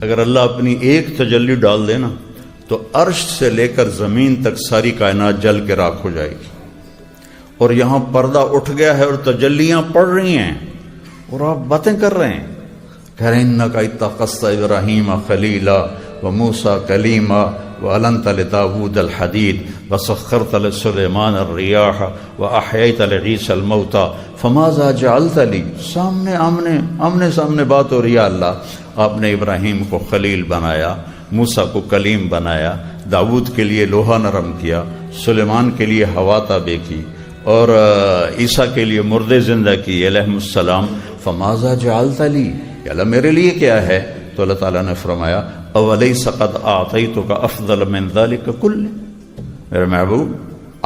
اگر اللہ اپنی ایک تجلی ڈال دے نا تو عرش سے لے کر زمین تک ساری کائنات جل کے راکھ ہو جائے گی. اور یہاں پردہ اٹھ گیا ہے اور تجلیاں پڑ رہی ہیں اور آپ باتیں کر رہے ہیں. کہہ رہے ہیں انکا اتخذت ابراہیم خلیلا وموسیٰ کلیما وَأَلَنْتَ لِدَاوُودَ الْحَدِيدَ وَسَخَّرْتَ لِسُلَيْمَانَ الرِّيَاحَ وَأَحْيَيْتَ لِعِيسَى الْمَوْتَى فَمَاذَا جَعَلْتَ لِي. آمنے سامنے بات ہو رہی ہے. اللہ آپ نے ابراہیم کو خلیل بنایا، موسیٰ کو کلیم بنایا، داود کے لیے لوہا نرم کیا، سلیمان کے لیے ہوا تابع کی، اور عیسیٰ کے لیے مردے زندہ کی علیہ السلام. فَمَاذَا جَعَلْتَ لِي، یا اللہ میرے لیے کیا ہے؟ تو اللہ تعالیٰ نے فرمایا اولیس قد اعطیتک افضل من ذلک کل. میرے محبوب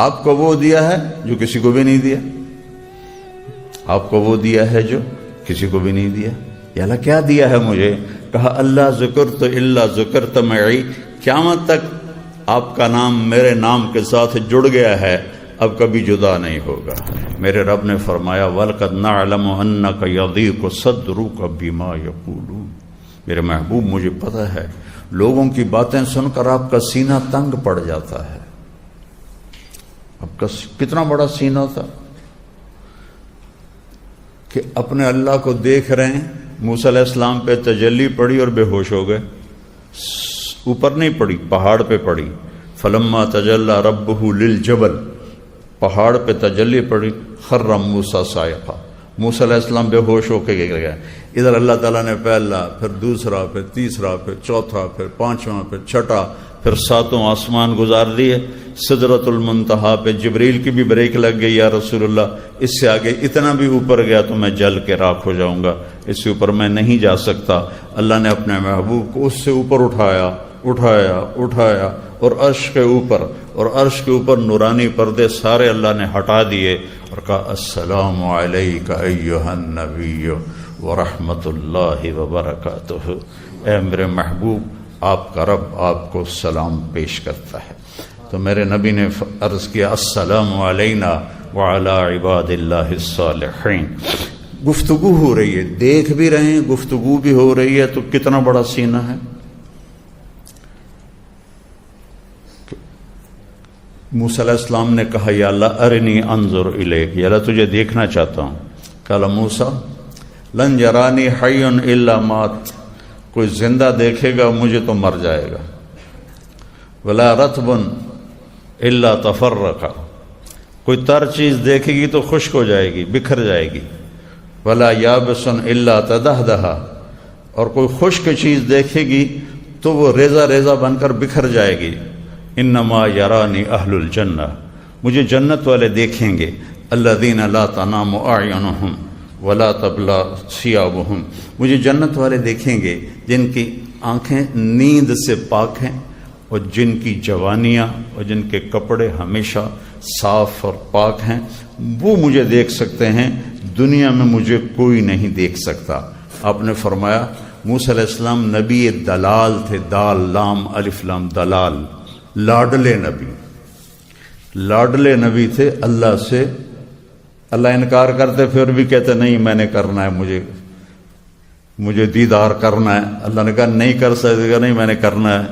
آپ کو وہ دیا ہے جو کسی کو بھی نہیں دیا، آپ کو وہ دیا ہے جو کسی کو بھی نہیں دیا. یا اللہ کیا دیا ہے مجھے؟ کہا اللہ ذکرت الا ذکرت معی، قیامت تک آپ کا نام میرے نام کے ساتھ جڑ گیا ہے، اب کبھی جدا نہیں ہوگا. میرے رب نے فرمایا وَلَقَدْ نَعْلَمُ أَنَّكَ يَضِيقُ صَدْرُكَ بِمَا يَقُولُونَ. میرے محبوب مجھے پتہ ہے لوگوں کی باتیں سن کر آپ کا سینہ تنگ پڑ جاتا ہے. آپ کا کتنا بڑا سینہ تھا کہ اپنے اللہ کو دیکھ رہے ہیں. موسیٰ علیہ السلام پہ تجلی پڑی اور بے ہوش ہو گئے. اوپر نہیں پڑی، پہاڑ پہ پڑی. فلما تجلی ربہ للجبل، پہاڑ پہ تجلی پڑی. خر موسیٰ صاعقا، موسیٰ علیہ السلام بے ہوش ہو کے گر گئے. ادھر اللہ تعالیٰ نے پہلا، پھر دوسرا، پھر تیسرا، پھر چوتھا، پھر پانچواں، پھر چھٹا، پھر ساتوں آسمان گزار دیے. سدرۃ المنتہا پہ جبریل کی بھی بریک لگ گئی، یا رسول اللہ اس سے آگے اتنا بھی اوپر گیا تو میں جل کے راکھ ہو جاؤں گا، اس سے اوپر میں نہیں جا سکتا. اللہ نے اپنے محبوب کو اس سے اوپر اٹھایا اور عرش کے اوپر نورانی پردے سارے اللہ نے ہٹا دیے اور کہا السلام علیک ایھا النبی ورحمۃ اللہ وبرکاتہ. اے میرے محبوب آپ کا رب آپ کو سلام پیش کرتا ہے. تو میرے نبی نے عرض کیا السلام علینا وعلی عباد اللہ الصالحین. گفتگو ہو رہی ہے، دیکھ بھی رہے ہیں، گفتگو بھی ہو رہی ہے، تو کتنا بڑا سینہ ہے. موسیٰ علیہ السلام نے کہا یا اللہ ارنی انظر الیک، یا اللہ تجھے دیکھنا چاہتا ہوں. قال موسیٰ لن یرانی حی الا مات، کوئی زندہ دیکھے گا مجھے تو مر جائے گا. ولا رطب الا تفرقا، کوئی تر چیز دیکھے گی تو خشک ہو جائے گی، بکھر جائے گی. ولا یابس الا تدہدہا، اور کوئی خشک چیز دیکھے گی تو وہ ریزہ ریزہ بن کر بکھر جائے گی. انما یرانی اہل الجنہ، مجھے جنت والے دیکھیں گے. الذین لا تنام اعینہم ولا تبلا ثیابہم، مجھے جنت والے دیکھیں گے جن کی آنکھیں نیند سے پاک ہیں اور جن کی جوانیاں اور جن کے کپڑے ہمیشہ صاف اور پاک ہیں، وہ مجھے دیکھ سکتے ہیں. دنیا میں مجھے کوئی نہیں دیکھ سکتا. آپ نے فرمایا موسیٰ علیہ السلام نبی دلال تھے، دال لام الف لام دلال، لاڈلے نبی تھے. اللہ سے اللہ انکار کرتے پھر بھی کہتے نہیں میں نے کرنا ہے، مجھے دیدار کرنا ہے. اللہ نے کہا نہیں کر سکتے، نہیں میں نے کرنا ہے.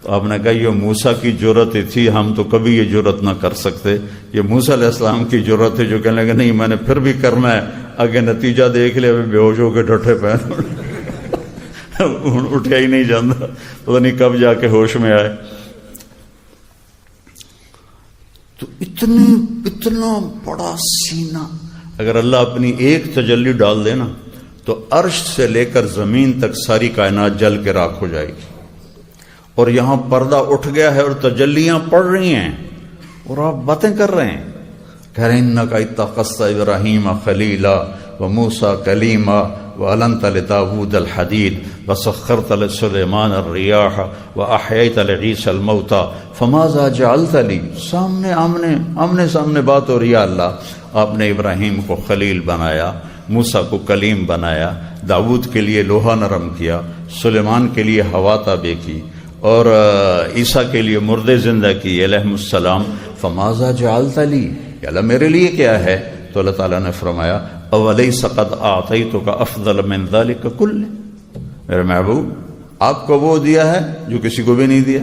تو آپ نے کہا یہ موسیٰ کی جرت تھی، ہم تو کبھی یہ جرت نہ کر سکتے. یہ موسیٰ علیہ السلام کی جرت ہے جو کہنے لگے نہیں میں نے پھر بھی کرنا ہے. آگے نتیجہ دیکھ لے، بے ہوش ہو کے ڈٹے پہن اٹھیا ہی نہیں جاتا، پتہ نہیں کب جا کے ہوش میں آئے. تو اتنا بڑا سینہ، اگر اللہ اپنی ایک تجلی ڈال دے نا تو عرش سے لے کر زمین تک ساری کائنات جل کے راکھ ہو جائے گی. اور یہاں پردہ اٹھ گیا ہے اور تجلیاں پڑ رہی ہیں اور آپ باتیں کر رہے ہیں. کہہ رہے ہیں انکا اتخذت ابراہیم خلیلا وموسیٰ کلیما وَأَلَنْتَ لِدَاوُودَ الْحَدِيدَ وَسَخَّرْتَ لِسُلَيْمَانَ الرِّيَاحَ وَأَحْيَيْتَ لِعِيسَى الْمَوْتَى فَمَاذَا جَعَلْتَ لِي. آمنے سامنے بات ہو رہی ہے. اللہ آپ نے ابراہیم کو خلیل بنایا، موسیٰ کو کلیم بنایا، داود کے لیے لوہا نرم کیا، سلیمان کے لیے ہوا تابع کی، اور عیسیٰ کے لیے مردے زندہ کی علیہ السلام. فَمَاذَا جَعَلْتَ لِي، یا اللہ میرے لیے کیا ہے؟ تو اللہ تعالیٰ نے فرمایا اولیس قد اعطیتک افضل من ذلک کل. میرے محبوب آپ کو وہ دیا ہے جو کسی کو بھی نہیں دیا،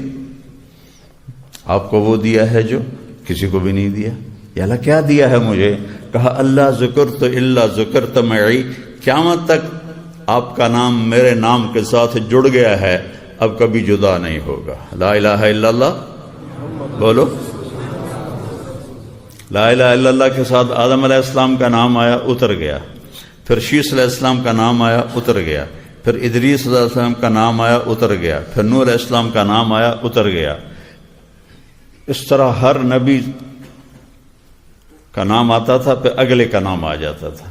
آپ کو وہ دیا ہے جو کسی کو بھی نہیں دیا۔ یا اللہ کیا دیا ہے مجھے؟ کہا اللہ ذکرت الا ذکرت معی، قیامت تک آپ کا نام میرے نام کے ساتھ جڑ گیا ہے، اب کبھی جدا نہیں ہوگا۔ لا الہ الا اللہ بولو۔ لا الہ الا اللہ کے ساتھ آدم علیہ السلام کا نام آیا، اتر گیا، پھر شیس علیہ السلام کا نام آیا، اتر گیا، پھر ادریس علیہ السلام کا نام آیا، اتر گیا، پھر نوح علیہ السلام کا نام آیا، اتر گیا۔ اس طرح ہر نبی کا نام آتا تھا، پھر اگلے کا نام آ جاتا تھا۔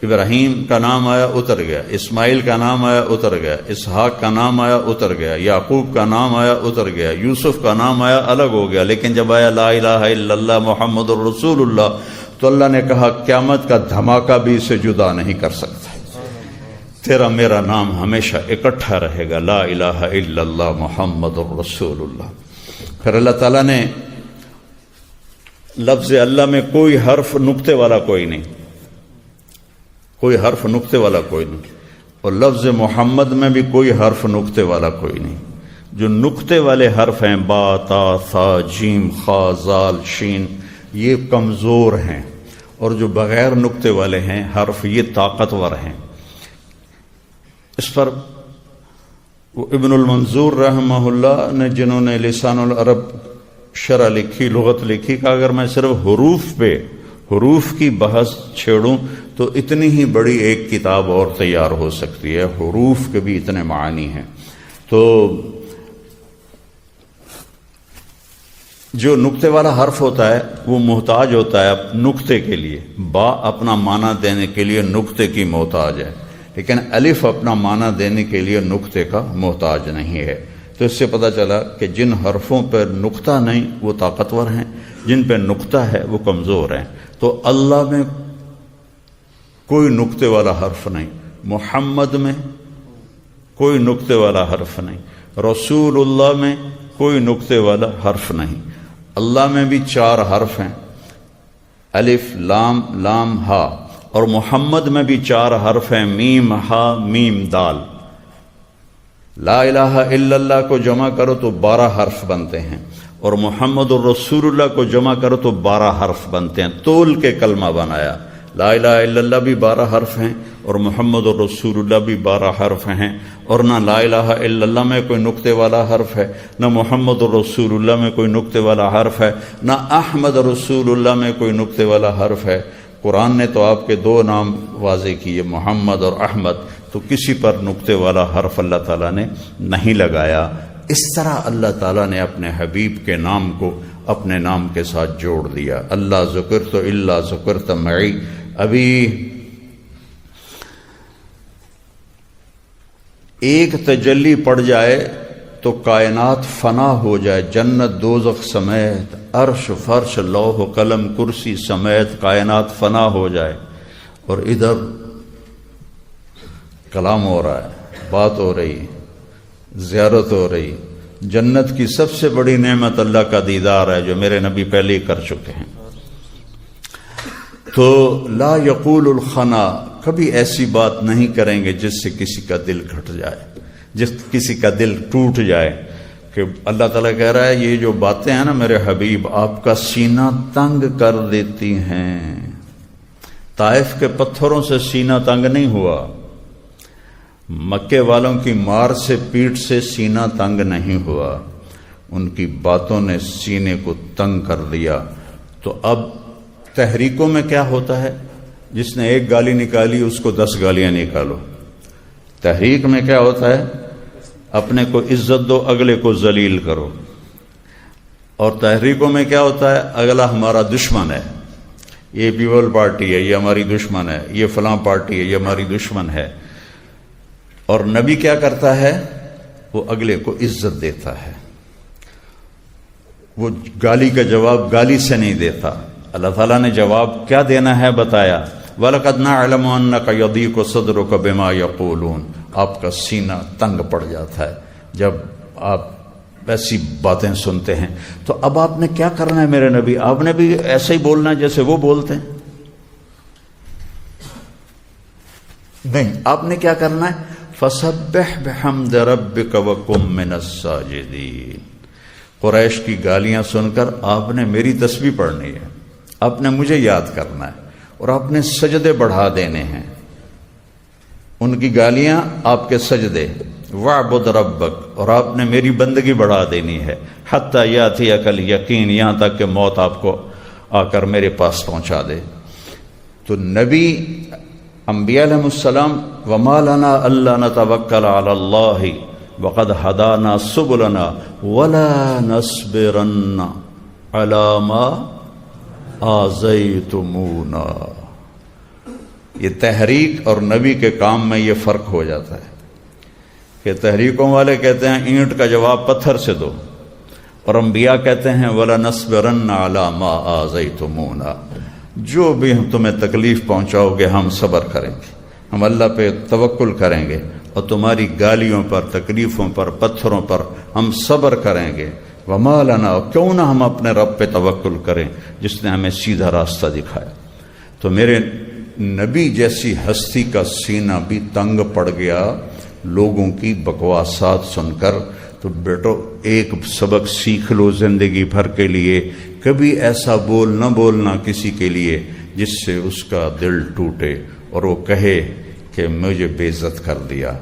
ابراہیم کا نام آیا، اتر گیا، اسماعیل کا نام آیا، اتر گیا، اسحاق کا نام آیا، اتر گیا، یعقوب کا نام آیا، اتر گیا، یوسف کا نام آیا، الگ ہو گیا۔ لیکن جب آیا لا الہ الا اللہ محمد الرسول اللہ، تو اللہ نے کہا قیامت کا دھماکہ بھی اسے جدا نہیں کر سکتا، تیرا میرا نام ہمیشہ اکٹھا رہے گا، لا الہ الا اللہ محمد الرسول اللہ۔ پھر اللہ تعالیٰ نے لفظ اللہ میں کوئی حرف نقطے والا کوئی نہیں، کوئی حرف نقطے والا کوئی نہیں، اور لفظ محمد میں بھی کوئی حرف نقطے والا کوئی نہیں۔ جو نقطے والے حرف ہیں با، تا، ثا، جیم، خا، زال، شین، یہ کمزور ہیں، اور جو بغیر نقطے والے ہیں حرف یہ طاقتور ہیں۔ اس پر ابن المنظور رحمہ اللہ نے، جنہوں نے لسان العرب شرح لکھی، لغت لکھی، کہ اگر میں صرف حروف کی بحث چھیڑوں تو اتنی ہی بڑی ایک کتاب اور تیار ہو سکتی ہے، حروف کے بھی اتنے معانی ہیں۔ تو جو نقطے والا حرف ہوتا ہے وہ محتاج ہوتا ہے نقطے کے لیے، با اپنا معنی دینے کے لیے نقطے کی محتاج ہے، لیکن الف اپنا معنی دینے کے لیے نقطے کا محتاج نہیں ہے۔ تو اس سے پتہ چلا کہ جن حرفوں پر نقطہ نہیں وہ طاقتور ہیں، جن پہ نقطہ ہے وہ کمزور ہیں۔ تو اللہ میں کوئی نقطے والا حرف نہیں، محمد میں کوئی نقطے والا حرف نہیں، رسول اللہ میں کوئی نقطے والا حرف نہیں۔ اللہ میں بھی 4 حرف ہیں، الف، لام، لام، ہا، اور محمد میں بھی 4 حرف ہیں، میم، ہا، میم، دال۔ لا الہ الا اللہ کو جمع کرو تو 12 حرف بنتے ہیں، اور محمد الرسول اللہ کو جمع کرو تو 12 حرف بنتے ہیں، تول کے کلمہ بنایا۔ لا الہ الا اللہ بھی 12 حرف ہیں، اور محمد الرسول اللہ بھی 12 حرف ہیں، اور نہ لا الہ الا اللہ میں کوئی نقطے والا حرف ہے، نہ محمد الرسول اللہ میں کوئی نقطے والا حرف ہے، نہ احمد رسول اللہ میں کوئی نقطے والا حرف ہے۔ قرآن نے تو آپ کے 2 نام واضح کیے، محمد اور احمد، تو کسی پر نقطے والا حرف اللہ تعالیٰ نے نہیں لگایا۔ اس طرح اللہ تعالیٰ نے اپنے حبیب کے نام کو اپنے نام کے ساتھ جوڑ دیا۔ اللہ ذکرت الا ذکرت معی۔ ابھی ایک تجلی پڑ جائے تو کائنات فنا ہو جائے، جنت دوزخ سمیت، عرش فرش لوح قلم کرسی سمیت کائنات فنا ہو جائے، اور ادھر کلام ہو رہا ہے، بات ہو رہی، زیارت ہو رہی۔ جنت کی سب سے بڑی نعمت اللہ کا دیدار ہے، جو میرے نبی پہلے ہی کر چکے ہیں۔ تو لا یقول الخنا، کبھی ایسی بات نہیں کریں گے جس سے کسی کا دل گھٹ جائے، جس کسی کا دل ٹوٹ جائے، کہ اللہ تعالیٰ کہہ رہا ہے یہ جو باتیں ہیں نا میرے حبیب، آپ کا سینہ تنگ کر دیتی ہیں۔ طائف کے پتھروں سے سینہ تنگ نہیں ہوا، مکے والوں کی مار سے، پیٹ سے سینہ تنگ نہیں ہوا، ان کی باتوں نے سینے کو تنگ کر دیا۔ تو اب تحریکوں میں کیا ہوتا ہے؟ جس نے 1 گالی نکالی اس کو 10 گالیاں نکالو۔ تحریک میں کیا ہوتا ہے؟ اپنے کو عزت دو، اگلے کو ذلیل کرو۔ اور تحریکوں میں کیا ہوتا ہے؟ اگلا ہمارا دشمن ہے، یہ پیپل پارٹی ہے، یہ ہماری دشمن ہے، یہ فلاں پارٹی ہے، یہ ہماری دشمن ہے۔ اور نبی کیا کرتا ہے؟ وہ اگلے کو عزت دیتا ہے، وہ گالی کا جواب گالی سے نہیں دیتا۔ اللہ تعالیٰ نے جواب کیا دینا ہے بتایا، وَلَقَدْ نَعْلَمُ أَنَّكَ يَضِيقُ صَدْرُكَ بِمَا يَقُولُونَ۔ آپ کا سینہ تنگ پڑ جاتا ہے جب آپ ایسی باتیں سنتے ہیں۔ تو اب آپ نے کیا کرنا ہے میرے نبی؟ آپ نے بھی ایسے ہی بولنا ہے جیسے وہ بولتے ہیں؟ نہیں، آپ نے کیا کرنا ہے؟ فسبح بحمد ربک وکن من الساجدین۔ قریش کی گالیاں سن کر آپ نے میری تسبیح پڑھنی ہے، آپ نے مجھے یاد کرنا ہے، اور آپ نے سجدے بڑھا دینے ہیں۔ ان کی گالیاں آپ کے سجدے، وَاعْبُدْ رَبَّكَ، اور آپ نے میری بندگی بڑھا دینی ہے، حَتَّى يَأْتِيَكَ الْيَقِينُ، یہاں تک کہ موت آپ کو آ کر میرے پاس پہنچا دے۔ تو نبی انبیاء علیہ السلام، وَمَا لَنَا أَلَّا نَتَوَكَّلَ عَلَى اللَّهِ وَقَدْ هَدَانَا سُبُلَنَا وَلَا نَصْبِرَنَّ عَلَى مَا آذَيْتُمُونَا۔ یہ تحریک اور نبی کے کام میں یہ فرق ہو جاتا ہے کہ تحریکوں والے کہتے ہیں اینٹ کا جواب پتھر سے دو، اور انبیاء کہتے ہیں وَلَنَصْبِرَنَّ عَلَى مَا آذَيْتُمُونَا، جو بھی تمہیں تکلیف پہنچاؤ گے ہم صبر کریں گے، ہم اللہ پہ توکل کریں گے، اور تمہاری گالیوں پر، تکلیفوں پر، پتھروں پر ہم صبر کریں گے۔ وَمَا لَنَا، کیوں نہ ہم اپنے رب پہ توکل کریں جس نے ہمیں سیدھا راستہ دکھایا۔ تو میرے نبی جیسی ہستی کا سینہ بھی تنگ پڑ گیا لوگوں کی بکواسات سن کر۔ تو بیٹو ایک سبق سیکھ لو زندگی بھر کے لیے، کبھی ایسا بول نہ بولنا کسی کے لیے جس سے اس کا دل ٹوٹے اور وہ کہے کہ مجھے بے عزت کر دیا۔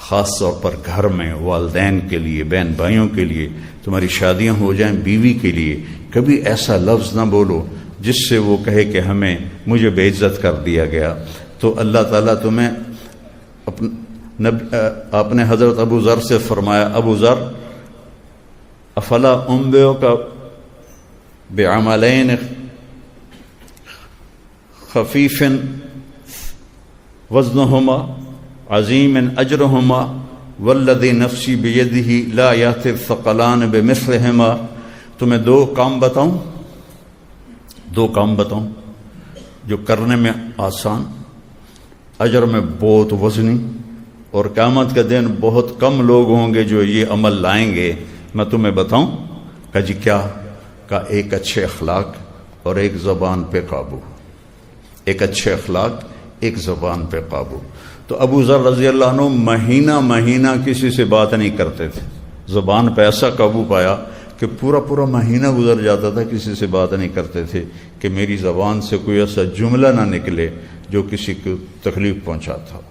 خاص طور پر گھر میں والدین کے لیے، بہن بھائیوں کے لیے، تمہاری شادیاں ہو جائیں بیوی کے لیے، کبھی ایسا لفظ نہ بولو جس سے وہ کہے کہ مجھے بے عزت کر دیا گیا۔ تو اللہ تعالیٰ تمہیں آپ نے حضرت ابو ذر سے فرمایا، ابو ذر افلا انبئک بعملین خفیف وزنہما عظیم اجرہما والذی نفسی بیدہ لا یأتی الثقلان بمثلہما۔ تمہیں دو کام بتاؤں جو کرنے میں آسان، اجر میں بہت وزنی، اور قیامت کے دن بہت کم لوگ ہوں گے جو یہ عمل لائیں گے۔ میں تمہیں بتاؤں؟ کہا جی کیا؟ کہا ایک اچھے اخلاق اور ایک زبان پہ قابو۔ ایک اچھے اخلاق، ایک زبان پہ قابو۔ تو ابو ذر رضی اللہ عنہ مہینہ کسی سے بات نہیں کرتے تھے، زبان پہ ایسا قابو پایا کہ پورا مہینہ گزر جاتا تھا کسی سے بات نہیں کرتے تھے کہ میری زبان سے کوئی ایسا جملہ نہ نکلے جو کسی کو تکلیف پہنچاتا ہو۔